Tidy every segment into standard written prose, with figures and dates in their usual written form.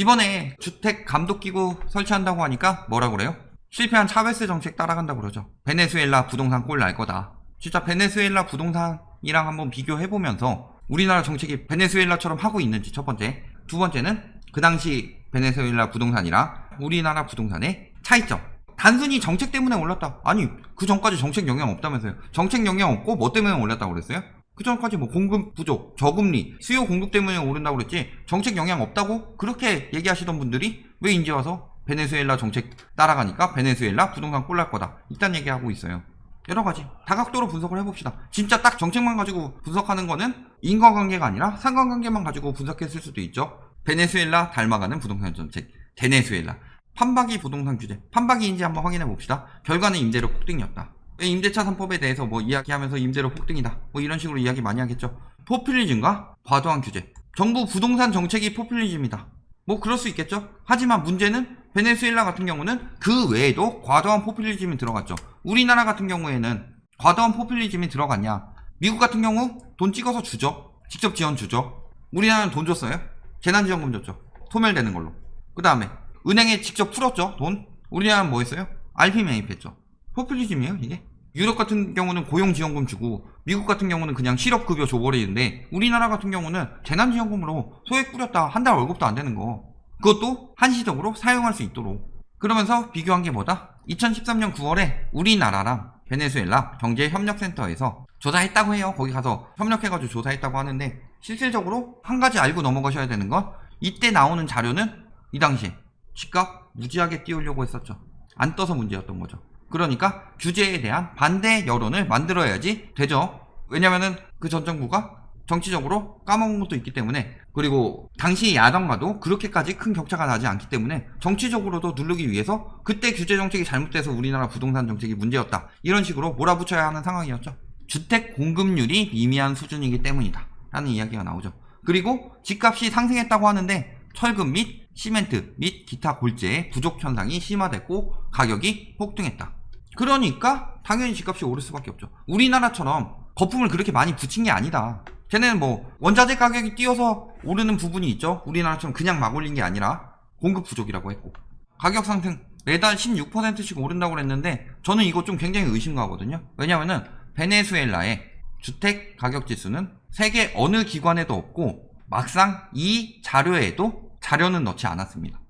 이번에 주택 감독기구 설치한다고 하니까 뭐라 그래요? 실패한 차베스 정책 따라간다고 그러죠. 베네수엘라 부동산 꼴 날 거다. 진짜 베네수엘라 부동산이랑 한번 비교해보면서 우리나라 정책이 베네수엘라처럼 하고 있는지 첫 번째. 두 번째는 그 당시 베네수엘라 부동산이랑 우리나라 부동산의 차이점. 단순히 정책 때문에 올랐다. 아니, 그 전까지 정책 영향 없다면서요. 정책 영향 없고 뭐 때문에 올랐다고 그랬어요? 그 전까지 뭐 공급 부족, 저금리, 수요 공급 때문에 오른다고 그랬지 정책 영향 없다고 그렇게 얘기하시던 분들이 왜 이제 와서 베네수엘라 정책 따라가니까 베네수엘라 부동산 꼴날 거다. 이딴 얘기하고 있어요. 여러 가지 다각도로 분석을 해봅시다. 진짜 딱 정책만 가지고 분석하는 거는 인과관계가 아니라 상관관계만 가지고 분석했을 수도 있죠. 베네수엘라 닮아가는 부동산 정책, 베네수엘라 판박이 부동산 규제, 판박이인지 한번 확인해 봅시다. 결과는 임대료 폭등이었다. 임대차 3법에 대해서 뭐 이야기하면서 임대료 폭등이다. 뭐 이런 식으로 이야기 많이 하겠죠. 포퓰리즘과 과도한 규제. 정부 부동산 정책이 포퓰리즘이다. 뭐 그럴 수 있겠죠. 하지만 문제는 베네수엘라 같은 경우는 그 외에도 과도한 포퓰리즘이 들어갔죠. 우리나라 같은 경우에는 과도한 포퓰리즘이 들어갔냐. 미국 같은 경우 돈 찍어서 주죠. 직접 지원 주죠. 우리나라는 돈 줬어요. 재난지원금 줬죠. 소멸되는 걸로. 그 다음에 은행에 직접 풀었죠. 돈. 우리나라는 뭐 했어요? RP 매입했죠. 포퓰리즘이에요 이게. 유럽 같은 경우는 고용지원금 주고 미국 같은 경우는 그냥 실업급여 줘버리는데 우리나라 같은 경우는 재난지원금으로 소액 뿌렸다 한 달 월급도 안 되는 거, 그것도 한시적으로 사용할 수 있도록. 그러면서 비교한 게 뭐다? 2013년 9월에 우리나라랑 베네수엘라 경제협력센터에서 조사했다고 해요. 거기 가서 협력해가지고 조사했다고 하는데 실질적으로 한 가지 알고 넘어가셔야 되는 건 이때 나오는 자료는 이 당시에 집값 무지하게 띄우려고 했었죠. 안 떠서 문제였던 거죠. 그러니까 규제에 대한 반대 여론을 만들어야지 되죠. 왜냐면은 그 전 정부가 정치적으로 까먹은 것도 있기 때문에, 그리고 당시 야당과도 그렇게까지 큰 격차가 나지 않기 때문에 정치적으로도 누르기 위해서 그때 규제 정책이 잘못돼서 우리나라 부동산 정책이 문제였다, 이런 식으로 몰아붙여야 하는 상황이었죠. 주택 공급률이 미미한 수준이기 때문이다 라는 이야기가 나오죠. 그리고 집값이 상승했다고 하는데 철근 및 시멘트 및 기타 골재의 부족 현상이 심화됐고 가격이 폭등했다. 그러니까 당연히 집값이 오를 수밖에 없죠. 우리나라처럼 거품을 그렇게 많이 붙인 게 아니다. 걔네는 뭐 원자재 가격이 뛰어서 오르는 부분이 있죠. 우리나라처럼 그냥 막 올린 게 아니라 공급 부족이라고 했고, 가격 상승 매달 16%씩 오른다고 그랬는데 저는 이거 좀 굉장히 의심가거든요. 왜냐면은 베네수엘라의 주택 가격 지수는 세계 어느 기관에도 없고 막상 이 자료에도 자료는 넣지 않았습니다.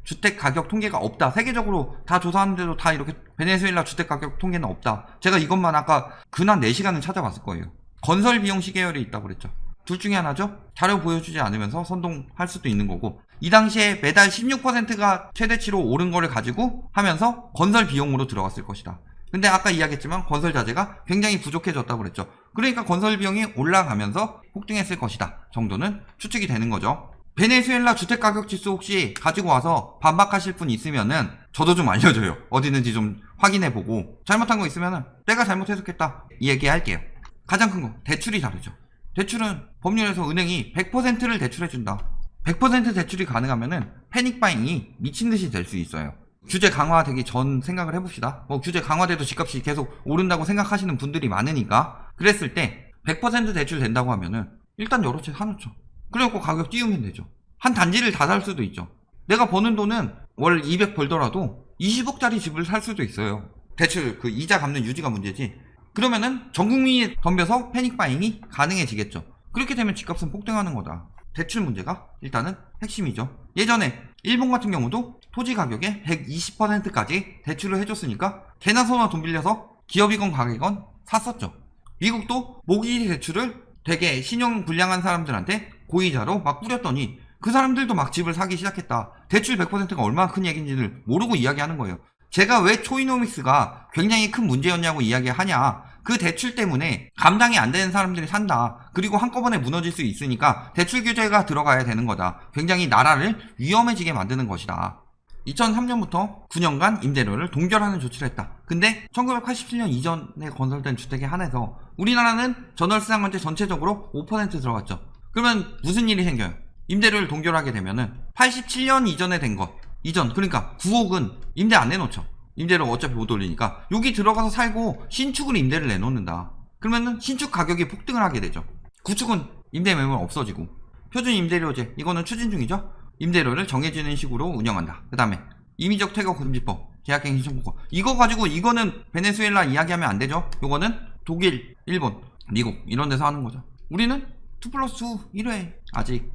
주택 가격 통계가 없다. 세계적으로 다 조사하는데도 다 이렇게 베네수엘라 주택 가격 통계는 없다. 제가 이것만 아까 근한 4시간을 찾아봤을 거예요. 건설 비용 시계열이 있다고 그랬죠. 둘 중에 하나죠. 자료 보여주지 않으면서 선동할 수도 있는 거고, 이 당시에 매달 16%가 최대치로 오른 거를 가지고 하면서 건설 비용으로 들어갔을 것이다. 근데 아까 이야기했지만 건설 자재가 굉장히 부족해졌다고 그랬죠. 그러니까 건설 비용이 올라가면서 폭등했을 것이다 정도는 추측이 되는 거죠. 베네수엘라 주택가격지수 혹시 가지고 와서 반박하실 분 있으면은 저도 좀 알려줘요. 어디 있는지 좀 확인해보고, 잘못한 거 있으면은 내가 잘못 해석했다 이 얘기할게요. 가장 큰 거 대출이 다르죠. 대출은 법률에서 은행이 100%를 대출해준다. 100% 대출이 가능하면은 패닉바잉이 미친듯이 될 수 있어요. 규제 강화되기 전 생각을 해봅시다. 뭐 규제 강화돼도 집값이 계속 오른다고 생각하시는 분들이 많으니까, 그랬을 때 100% 대출 된다고 하면은 일단 여러 채 사놓죠. 그래갖고 가격 띄우면 되죠. 한 단지를 다 살 수도 있죠. 내가 버는 돈은 월 200 벌더라도 20억짜리 집을 살 수도 있어요. 대출 그 이자 갚는 유지가 문제지. 그러면은 전 국민이 덤벼서 패닉바잉이 가능해지겠죠. 그렇게 되면 집값은 폭등하는 거다. 대출 문제가 일단은 핵심이죠. 예전에 일본 같은 경우도 토지 가격의 120%까지 대출을 해줬으니까 개나 소나 돈 빌려서 기업이건 가게건 샀었죠. 미국도 모기 대출을 되게 신용 불량한 사람들한테 고이자로 막 뿌렸더니 그 사람들도 막 집을 사기 시작했다. 대출 100%가 얼마나 큰 얘기인지를 모르고 이야기하는 거예요. 제가 왜 초이노믹스가 굉장히 큰 문제였냐고 이야기하냐. 그 대출 때문에 감당이 안 되는 사람들이 산다. 그리고 한꺼번에 무너질 수 있으니까 대출 규제가 들어가야 되는 거다. 굉장히 나라를 위험해지게 만드는 것이다. 2003년부터 9년간 임대료를 동결하는 조치를 했다. 근데 1987년 이전에 건설된 주택에 한해서 우리나라는 전월세상한제 전체적으로 5% 들어갔죠. 그러면 무슨 일이 생겨요? 임대료를 동결하게 되면은 87년 이전에 된 것, 이전, 그러니까 9억은 임대 안 내놓죠. 임대료 어차피 못 올리니까 여기 들어가서 살고 신축으로 임대를 내놓는다. 그러면은 신축 가격이 폭등을 하게 되죠. 구축은 임대 매물 없어지고, 표준 임대료제 이거는 추진 중이죠. 임대료를 정해지는 식으로 운영한다. 그 다음에 임의적 퇴거 금지법, 계약갱신 청구권. 이거 가지고 이거는 베네수엘라 이야기하면 안 되죠. 요거는 독일, 일본, 미국 이런 데서 하는 거죠. 우리는 2+2 1회 아직.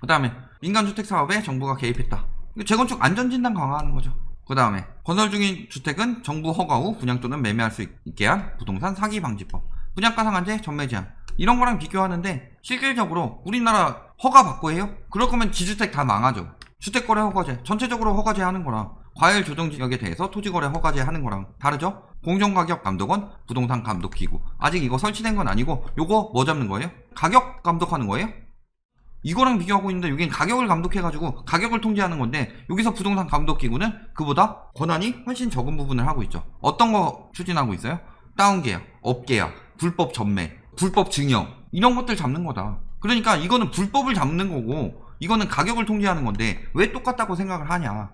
그 다음에 민간주택 사업에 정부가 개입했다. 재건축 안전진단 강화하는 거죠. 그 다음에 건설 중인 주택은 정부 허가 후 분양 또는 매매할 수 있게 한 부동산 사기 방지법, 분양가 상한제 전매 제한. 이런 거랑 비교하는데 실질적으로 우리나라 허가 받고 해요? 그럴 거면 지주택 다 망하죠. 주택거래 허가제 전체적으로 허가제 하는 거랑 과열 조정 지역에 대해서 토지거래 허가제 하는 거랑 다르죠? 공정가격 감독원, 부동산 감독기구. 아직 이거 설치된 건 아니고 요거 뭐 잡는 거예요? 가격 감독하는 거예요? 이거랑 비교하고 있는데 여긴 가격을 감독해가지고 가격을 통제하는 건데 여기서 부동산 감독기구는 그보다 권한이 훨씬 적은 부분을 하고 있죠. 어떤 거 추진하고 있어요? 다운계약, 업계약, 불법 전매, 불법 증여 이런 것들 잡는 거다. 그러니까 이거는 불법을 잡는 거고 이거는 가격을 통제하는 건데 왜 똑같다고 생각을 하냐.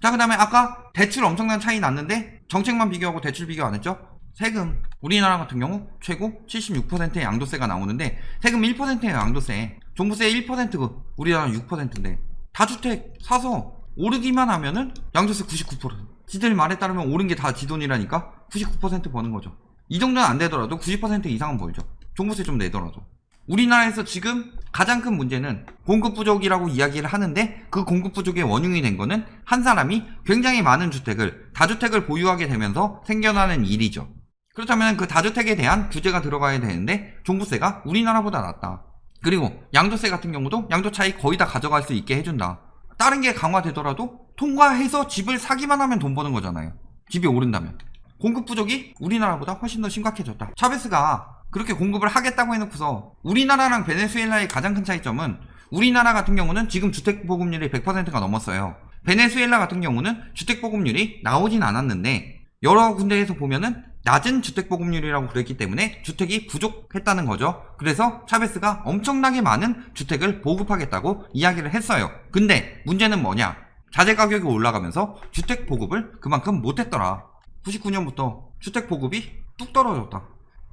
자, 그 다음에 아까 대출 엄청난 차이 났는데 정책만 비교하고 대출 비교 안 했죠? 세금. 우리나라 같은 경우 최고 76%의 양도세가 나오는데 세금 1%예요. 양도세. 종부세 1%고 우리나라는 6%인데 다주택 사서 오르기만 하면은 양도세 99%. 지들 말에 따르면 오른 게 다 지돈이라니까 99% 버는 거죠. 이 정도는 안 되더라도 90% 이상은 벌죠. 종부세 좀 내더라도. 우리나라에서 지금 가장 큰 문제는 공급 부족이라고 이야기를 하는데 그 공급 부족의 원흉이 된 거는 한 사람이 굉장히 많은 주택을 다주택을 보유하게 되면서 생겨나는 일이죠. 그렇다면 그 다주택에 대한 규제가 들어가야 되는데 종부세가 우리나라보다 낮다. 그리고 양도세 같은 경우도 양도 차익 거의 다 가져갈 수 있게 해준다. 다른 게 강화되더라도 통과해서 집을 사기만 하면 돈 버는 거잖아요. 집이 오른다면. 공급 부족이 우리나라보다 훨씬 더 심각해졌다. 차베스가 그렇게 공급을 하겠다고 해놓고서 우리나라랑 베네수엘라의 가장 큰 차이점은 우리나라 같은 경우는 지금 주택 보급률이 100%가 넘었어요. 베네수엘라 같은 경우는 주택 보급률이 나오진 않았는데 여러 군데에서 보면은 낮은 주택 보급률이라고 그랬기 때문에 주택이 부족했다는 거죠. 그래서 차베스가 엄청나게 많은 주택을 보급하겠다고 이야기를 했어요. 근데 문제는 뭐냐? 자재 가격이 올라가면서 주택 보급을 그만큼 못했더라. 99년부터 주택 보급이 뚝 떨어졌다.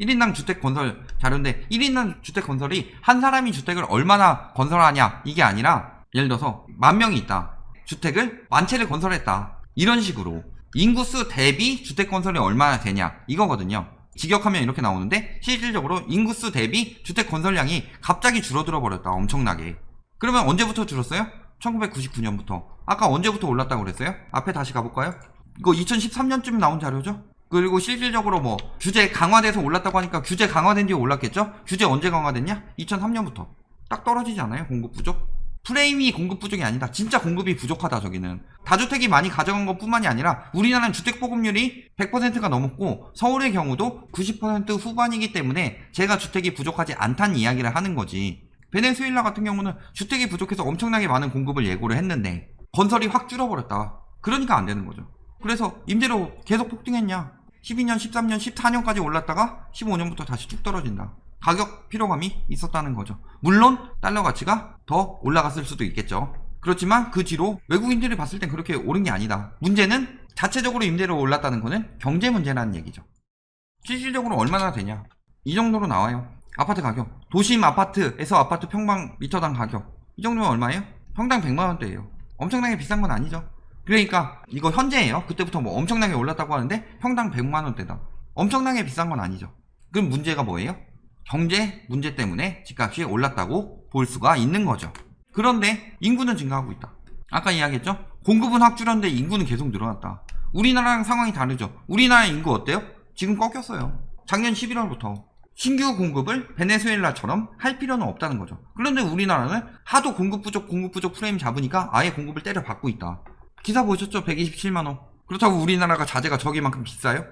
1인당 주택 건설 자료인데 1인당 주택 건설이 한 사람이 주택을 얼마나 건설하냐 이게 아니라 예를 들어서 10,000명이 있다. 주택을 10,000채를 건설했다. 이런 식으로 인구수 대비 주택 건설이 얼마나 되냐 이거거든요. 직역하면 이렇게 나오는데 실질적으로 인구수 대비 주택 건설량이 갑자기 줄어들어 버렸다. 엄청나게. 그러면 언제부터 줄었어요? 1999년부터. 아까 언제부터 올랐다고 그랬어요? 앞에 다시 가볼까요? 이거 2013년쯤 나온 자료죠? 그리고 실질적으로 뭐 규제 강화돼서 올랐다고 하니까 규제 강화된 뒤에 올랐겠죠? 규제 언제 강화됐냐? 2003년부터. 딱 떨어지지 않아요? 공급 부족? 프레임이 공급 부족이 아니다. 진짜 공급이 부족하다. 저기는 다주택이 많이 가져간 것 뿐만이 아니라 우리나라는 주택 보급률이 100%가 넘었고 서울의 경우도 90% 후반이기 때문에 제가 주택이 부족하지 않다는 이야기를 하는 거지. 베네수엘라 같은 경우는 주택이 부족해서 엄청나게 많은 공급을 예고를 했는데 건설이 확 줄어버렸다. 그러니까 안 되는 거죠. 그래서 임대료 계속 폭등했냐? 12년, 13년, 14년까지 올랐다가 15년부터 다시 쭉 떨어진다. 가격 피로감이 있었다는 거죠. 물론 달러 가치가 더 올라갔을 수도 있겠죠. 그렇지만 그 뒤로 외국인들이 봤을 땐 그렇게 오른 게 아니다. 문제는 자체적으로 임대료 올랐다는 거는 경제 문제라는 얘기죠. 실질적으로 얼마나 되냐? 이 정도로 나와요. 아파트 가격. 도심 아파트에서 아파트 평방 미터당 가격. 이 정도면 얼마예요? 평당 100만 원대예요. 엄청나게 비싼 건 아니죠. 그러니까 이거 현재예요. 그때부터 뭐 엄청나게 올랐다고 하는데 평당 100만 원대다. 엄청나게 비싼 건 아니죠. 그럼 문제가 뭐예요? 경제 문제 때문에 집값이 올랐다고 볼 수가 있는 거죠. 그런데 인구는 증가하고 있다. 아까 이야기했죠? 공급은 확 줄었는데 인구는 계속 늘어났다. 우리나라랑 상황이 다르죠. 우리나라 인구 어때요? 지금 꺾였어요. 작년 11월부터. 신규 공급을 베네수엘라처럼 할 필요는 없다는 거죠. 그런데 우리나라는 하도 공급 부족 프레임 잡으니까 아예 공급을 때려 받고 있다. 기사 보셨죠? 127만원. 그렇다고 우리나라가 자재가 저기만큼 비싸요?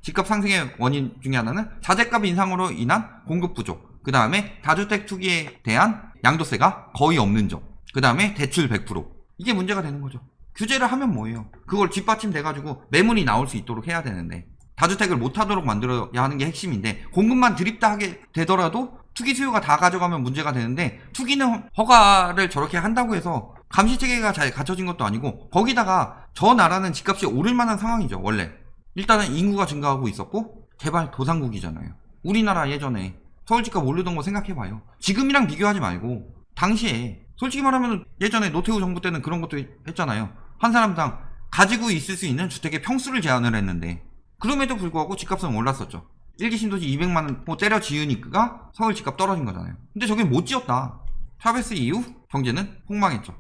집값 상승의 원인 중에 하나는 자재값 인상으로 인한 공급 부족, 그 다음에 다주택 투기에 대한 양도세가 거의 없는 점, 그 다음에 대출 100%. 이게 문제가 되는 거죠. 규제를 하면 뭐예요? 그걸 뒷받침돼가지고 매물이 나올 수 있도록 해야 되는데 다주택을 못하도록 만들어야 하는 게 핵심인데 공급만 드립다 하게 되더라도 투기 수요가 다 가져가면 문제가 되는데 투기는 허가를 저렇게 한다고 해서 감시체계가 잘 갖춰진 것도 아니고 거기다가 저 나라는 집값이 오를 만한 상황이죠. 원래 일단은 인구가 증가하고 있었고 개발 도상국이잖아요. 우리나라 예전에 서울 집값 오르던 거 생각해봐요. 지금이랑 비교하지 말고 당시에 솔직히 말하면 예전에 노태우 정부 때는 그런 것도 했잖아요. 한 사람당 가지고 있을 수 있는 주택의 평수를 제한을 했는데 그럼에도 불구하고 집값은 올랐었죠. 1기 신도시 200만원 뭐 때려 지으니까 서울 집값 떨어진 거잖아요. 근데 저게 못 지었다. 차베스 이후 경제는 폭망했죠.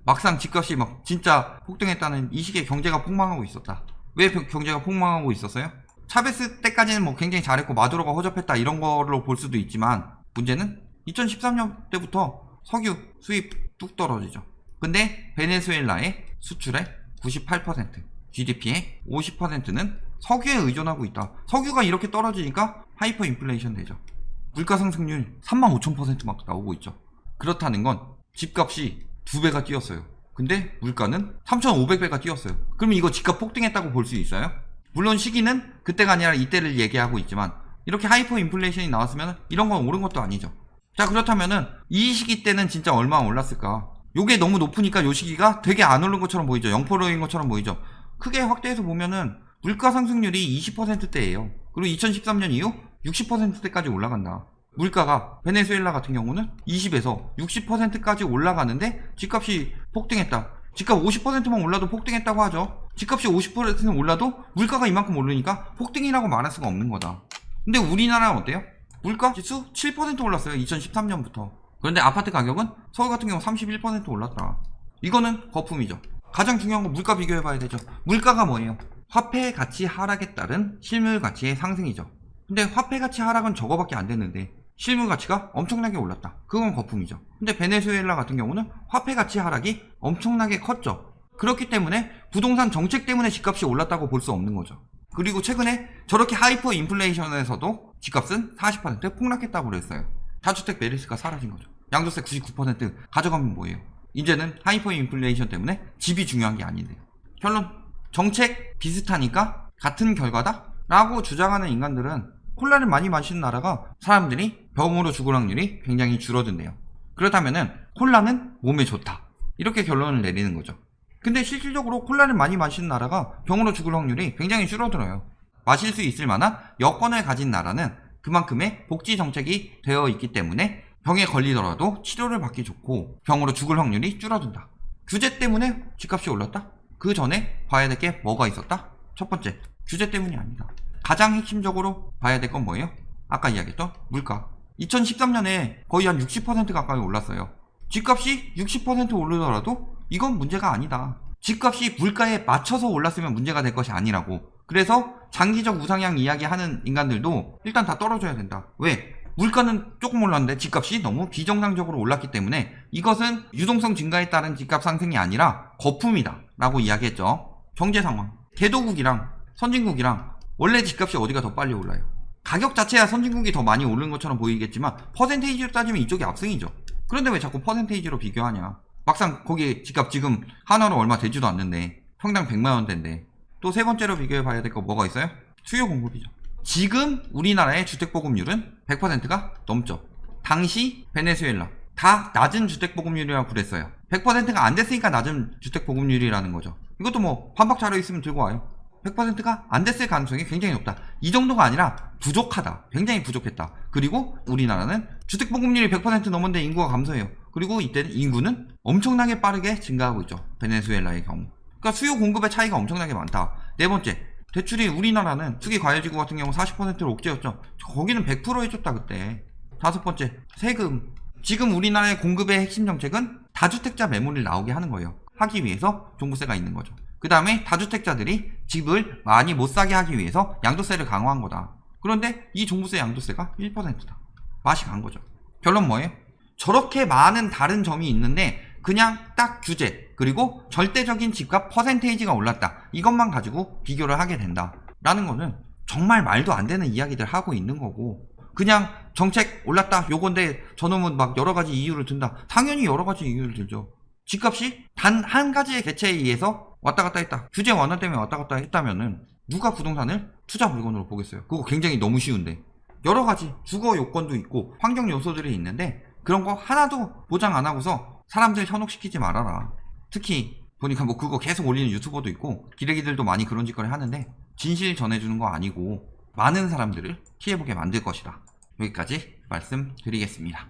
막상 집값이 막 진짜 폭등했다는 이 시기에 경제가 폭망하고 있었다. 왜 경제가 폭망하고 있었어요? 차베스 때까지는 뭐 굉장히 잘했고 마두로가 허접했다 이런 걸로 볼 수도 있지만 문제는 2013년 때부터 석유 수입 뚝 떨어지죠. 근데 베네수엘라의 수출의 98%, GDP의 50%는 석유에 의존하고 있다. 석유가 이렇게 떨어지니까 하이퍼 인플레이션 되죠. 물가 상승률 35,000% 막 나오고 있죠. 그렇다는 건 집값이 2배가 뛰었어요. 근데 물가는 3,500배가 뛰었어요. 그러면 이거 집값 폭등했다고 볼 수 있어요? 물론 시기는 그때가 아니라 이때를 얘기하고 있지만 이렇게 하이퍼 인플레이션이 나왔으면 이런 건 옳은 것도 아니죠. 자, 그렇다면은 이 시기 때는 진짜 얼마 올랐을까? 요게 너무 높으니까 요 시기가 되게 안 오른 것처럼 보이죠. 0%인 것처럼 보이죠. 크게 확대해서 보면은 물가 상승률이 20%대예요. 그리고 2013년 이후 60%대까지 올라간다. 물가가 베네수엘라 같은 경우는 20에서 60%까지 올라가는데 집값이 폭등했다. 집값 50%만 올라도 폭등했다고 하죠. 집값이 50%는 올라도 물가가 이만큼 오르니까 폭등이라고 말할 수가 없는 거다. 근데 우리나라는 어때요? 물가 지수 7% 올랐어요. 2013년부터. 그런데 아파트 가격은 서울 같은 경우 31% 올랐다. 이거는 거품이죠. 가장 중요한 건 물가 비교해봐야 되죠. 물가가 뭐예요? 화폐 가치 하락에 따른 실물 가치의 상승이죠. 근데 화폐 가치 하락은 저거밖에 안 됐는데 실물 가치가 엄청나게 올랐다. 그건 거품이죠. 근데 베네수엘라 같은 경우는 화폐 가치 하락이 엄청나게 컸죠. 그렇기 때문에 부동산 정책 때문에 집값이 올랐다고 볼 수 없는 거죠. 그리고 최근에 저렇게 하이퍼 인플레이션에서도 집값은 40% 폭락했다고 그랬어요. 다주택 메리스가 사라진 거죠. 양도세 99% 가져가면 뭐예요? 이제는 하이퍼 인플레이션 때문에 집이 중요한 게 아닌데요. 결론, 정책 비슷하니까 같은 결과다? 라고 주장하는 인간들은 콜라를 많이 마시는 나라가 사람들이 병으로 죽을 확률이 굉장히 줄어든대요. 그렇다면은 콜라는 몸에 좋다. 이렇게 결론을 내리는 거죠. 근데 실질적으로 콜라를 많이 마시는 나라가 병으로 죽을 확률이 굉장히 줄어들어요. 마실 수 있을 만한 여건을 가진 나라는 그만큼의 복지 정책이 되어 있기 때문에 병에 걸리더라도 치료를 받기 좋고 병으로 죽을 확률이 줄어든다. 규제 때문에 집값이 올랐다? 그 전에 봐야 될 게 뭐가 있었다? 첫 번째, 규제 때문이 아니다. 가장 핵심적으로 봐야 될 건 뭐예요? 아까 이야기했던 물가. 2013년에 거의 한 60% 가까이 올랐어요. 집값이 60% 오르더라도 이건 문제가 아니다. 집값이 물가에 맞춰서 올랐으면 문제가 될 것이 아니라고. 그래서 장기적 우상향 이야기하는 인간들도 일단 다 떨어져야 된다. 왜? 물가는 조금 올랐는데 집값이 너무 비정상적으로 올랐기 때문에 이것은 유동성 증가에 따른 집값 상승이 아니라 거품이다 라고 이야기했죠. 경제 상황, 개도국이랑 선진국이랑 원래 집값이 어디가 더 빨리 올라요? 가격 자체야 선진국이 더 많이 오른 것처럼 보이겠지만 퍼센테이지로 따지면 이쪽이 압승이죠. 그런데 왜 자꾸 퍼센테이지로 비교하냐? 막상 거기 집값 지금 하나로 얼마 되지도 않는데 평당 100만원대인데. 또 세 번째로 비교해 봐야 될 거 뭐가 있어요? 수요 공급이죠. 지금 우리나라의 주택보급률은 100%가 넘죠. 당시 베네수엘라 다 낮은 주택보급률이라고 그랬어요. 100%가 안 됐으니까 낮은 주택보급률이라는 거죠. 이것도 뭐 반박 자료 있으면 들고 와요. 100%가 안 됐을 가능성이 굉장히 높다. 이 정도가 아니라 부족하다. 굉장히 부족했다. 그리고 우리나라는 주택보급률이 100% 넘었는데 인구가 감소해요. 그리고 이때는 인구는 엄청나게 빠르게 증가하고 있죠. 베네수엘라의 경우. 그러니까 수요 공급의 차이가 엄청나게 많다. 네 번째, 대출이 우리나라는 투기과열지구 같은 경우 40%로 옥죄였죠. 거기는 100% 해줬다 그때. 다섯 번째, 세금. 지금 우리나라의 공급의 핵심 정책은 다주택자 매물을 나오게 하는 거예요. 하기 위해서 종부세가 있는 거죠. 그 다음에 다주택자들이 집을 많이 못 사게 하기 위해서 양도세를 강화한 거다. 그런데 이 종부세 양도세가 1%다. 맛이 간 거죠. 결론 뭐예요? 저렇게 많은 다른 점이 있는데 그냥 딱 규제 그리고 절대적인 집값 퍼센테이지가 올랐다. 이것만 가지고 비교를 하게 된다. 라는 거는 정말 말도 안 되는 이야기들 하고 있는 거고 그냥 정책 올랐다 요건데 저놈은 막 여러 가지 이유를 든다. 당연히 여러 가지 이유를 들죠. 집값이 단 한 가지의 개체에 의해서 왔다 갔다 했다. 규제 완화 때문에 왔다 갔다 했다면은 누가 부동산을 투자 물건으로 보겠어요? 그거 굉장히 너무 쉬운데. 여러 가지 주거 요건도 있고 환경 요소들이 있는데 그런 거 하나도 보장 안 하고서 사람들 현혹시키지 말아라. 특히 보니까 뭐 그거 계속 올리는 유튜버도 있고 기레기들도 많이 그런 짓거리 하는데 진실 전해주는 거 아니고 많은 사람들을 피해보게 만들 것이다. 여기까지 말씀드리겠습니다.